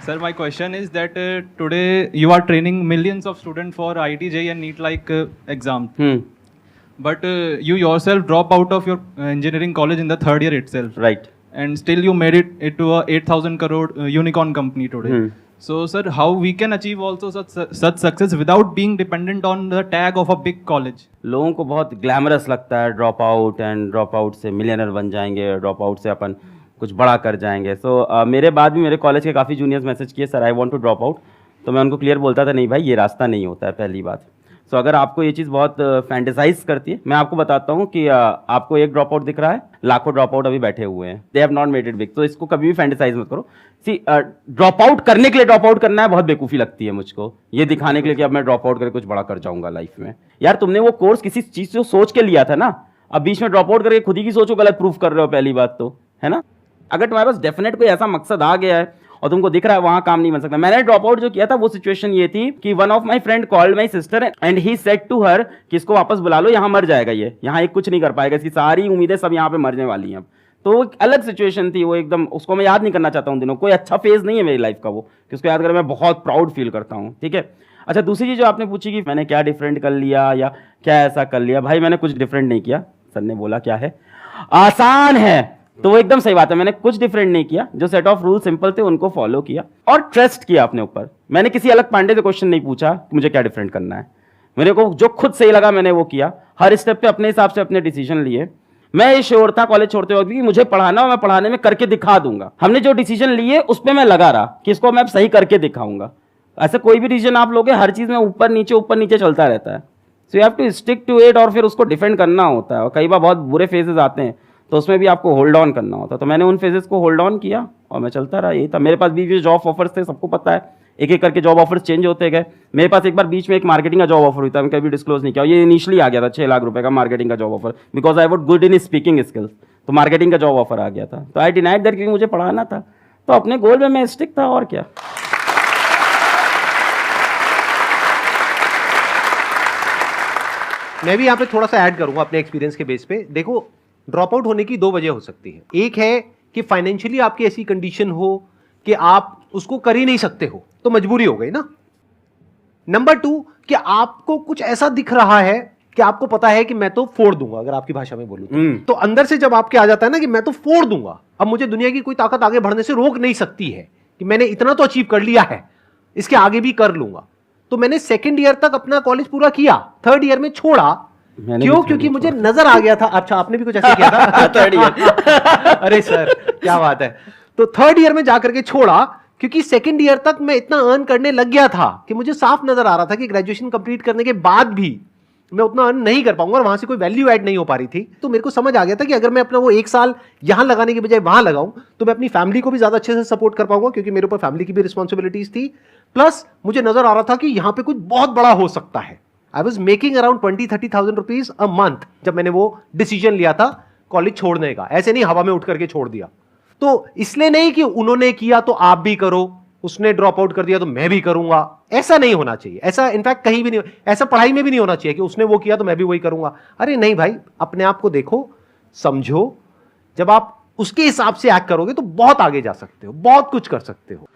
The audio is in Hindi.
Sir, my question is that today you are training millions of students for IIT, JEE and NEET like exam. But you yourself drop out of your engineering college in the third year itself. Right. And still you made it to a 8,000 crore unicorn company today. So sir, how we can achieve also such success without being dependent on the tag of a big college? लोगों को बहुत ग्लैमरस लगता है drop out, and drop out से मिलियनर बन जाएंगे, ड्रॉप आउट से अपन कुछ बड़ा कर जाएंगे. सो मेरे बाद भी मेरे कॉलेज के काफ़ी जूनियर्स मैसेज किए, sir I want to drop out. तो मैं उनको क्लियर बोलता था, नहीं भाई ये रास्ता नहीं होता है, पहली बात. सो अगर आपको ये चीज़ बहुत फैंटेसाइज करती है, मैं आपको बताता हूँ कि आपको एक ड्रॉप आउट दिख रहा है, लाखों ड्रॉप आउट अभी बैठे हुए हैं. They have not made it big. तो इसको कभी भी फैंटेसाइज मत करो. सी ड्रॉप आउट करने के लिए ड्रॉप आउट करना है बहुत बेवकूफ़ी लगती है मुझको, ये दिखाने के लिए कि अब मैं ड्रॉप आउट करके कुछ बड़ा कर जाऊंगा लाइफ में. यार तुमने वो कोर्स किसी चीज़ से सोच के लिया था ना, अब बीच में ड्रॉप आउट करके खुद ही की सोचो गलत प्रूफ कर रहे हो, पहली बात तो है ना. अगर तुम्हारे पास डेफिनेट कोई ऐसा मकसद आ गया है और तुमको दिख रहा है वहां काम नहीं बन सकता. मैंने ड्रॉप आउट जो किया था वो सिचुएशन ये थी कि one of my friend called my sister and he said to her कि इसको वापस बुला लो, यहाँ मर जाएगा ये, यहाँ एक कुछ नहीं कर पाएगा, इसकी सारी उम्मीदें सब यहाँ पे मरने वाली हैं. अब तो एक अलग सिचुएशन थी वो, एकदम उसको मैं याद नहीं करना चाहता हूँ दिनों. कोई अच्छा फेज नहीं है मेरी लाइफ का वो कि उसको याद कर मैं बहुत प्राउड फील करता हूँ. ठीक है. अच्छा, दूसरी चीज़ जो आपने पूछी कि मैंने क्या डिफरेंट कर लिया या क्या ऐसा कर लिया, भाई मैंने कुछ डिफरेंट नहीं किया. सर ने बोला क्या है आसान है, तो वो एकदम सही बात है. मैंने कुछ डिफरेंट नहीं किया, जो सेट ऑफ रूल सिंपल थे उनको फॉलो किया और ट्रस्ट किया अपने ऊपर. मैंने किसी अलग पांडे से क्वेश्चन नहीं पूछा कि मुझे क्या डिफरेंट करना है. मेरे को जो खुद सही लगा मैंने वो किया, हर स्टेप पे अपने हिसाब से अपने डिसीजन लिए. मैं ये श्योर था कॉलेज छोड़ते वक्त कि मुझे पढ़ाना और मैं पढ़ाने में करके दिखा दूंगा. हमने जो डिसीजन लिए उस पर मैं लगा रहा कि इसको मैं सही करके दिखाऊंगा. ऐसे कोई भी डिसीजन आप लोगे, हर चीज में ऊपर नीचे चलता रहता है. So you have to stick to it और फिर उसको डिफेंड करना होता है. और कई बार बहुत बुरे फेजेस आते हैं तो उसमें भी आपको होल्ड ऑन करना होता है. तो मैंने उन फेजेस को होल्ड ऑन किया और मैं चलता रहा. यही था. मेरे पास भी जॉब ऑफर्स थे, सबको पता है, एक एक करके जॉब ऑफर्स चेंज होते गए. मेरे पास एक बार बीच में एक मार्केटिंग का जॉब ऑफर हुआ था, मैं कभी डिस्क्लोज नहीं किया. ये इनिशियली आ गया था 6 लाख रुपए का मार्केटिंग का job offer, because I was good in speaking skills. तो मार्केटिंग का जॉब ऑफर आ गया था. तो आई डिनाइड दैट क्योंकि मुझे पढ़ाना था. तो अपने गोल में मैं स्टिक था और क्या. मैं भी यहाँ पे थोड़ा सा ऐड करूंगा अपने एक्सपीरियंस के बेस पे. देखो, ड्रॉप आउट होने की 2 वजह हो सकती है. एक है कि फाइनेंशियली आपकी ऐसी कंडीशन हो कि आप उसको कर ही नहीं सकते हो, तो मजबूरी हो गई ना. नंबर 2 कि आपको कुछ ऐसा दिख रहा है कि आपको पता है कि मैं तो फोड़ दूंगा, अगर आपकी भाषा में बोलूं तो अंदर से जब आपके आ जाता है ना कि मैं तो फोड़ दूंगा, अब मुझे दुनिया की कोई ताकत आगे बढ़ने से रोक नहीं सकती है, कि मैंने इतना तो अचीव कर लिया है, इसके आगे भी कर लूंगा. तो मैंने सेकंड ईयर तक अपना कॉलेज पूरा किया, थर्ड ईयर में छोड़ा. क्यों? क्योंकि मुझे नजर आ गया था. अच्छा, आपने भी कुछ ऐसे किया था थर्ड ईयर. अरे सर क्या बात है. तो थर्ड ईयर में जाकर के छोड़ा क्योंकि सेकंड ईयर तक मैं इतना अर्न करने लग गया था कि मुझे साफ नजर आ रहा था कि ग्रेजुएशन कंप्लीट करने के बाद भी मैं उतना अर्न नहीं कर पाऊंगा और वहां से कोई वैल्यू ऐड नहीं हो पा रही थी. तो मेरे को समझ आ गया था कि अगर मैं अपना वो 1 साल यहां लगाने के बजाय वहां लगाऊं तो मैं अपनी फैमिली को भी ज्यादा अच्छे से सपोर्ट कर पाऊंगा, क्योंकि मेरे ऊपर फैमिली की भी रिस्पॉन्सिबिलिटीज थी. प्लस मुझे नजर आ रहा था कि यहां पे कुछ बहुत बड़ा हो सकता है. I was making around 20-30,000 rupees a month जब मैंने वो डिसीजन लिया था कॉलेज छोड़ने का. ऐसे नहीं हवा में उठ करके छोड़ दिया. तो इसलिए नहीं कि उन्होंने किया तो आप भी करो, उसने ड्रॉप आउट कर दिया तो मैं भी करूंगा, ऐसा नहीं होना चाहिए. ऐसा इनफैक्ट कहीं भी नहीं, ऐसा पढ़ाई में भी नहीं होना चाहिए कि उसने वो किया तो मैं भी वही करूंगा. अरे नहीं भाई, अपने आप को देखो, समझो. जब आप उसके हिसाब से एक्ट करोगे तो बहुत आगे जा सकते हो, बहुत कुछ कर सकते हो.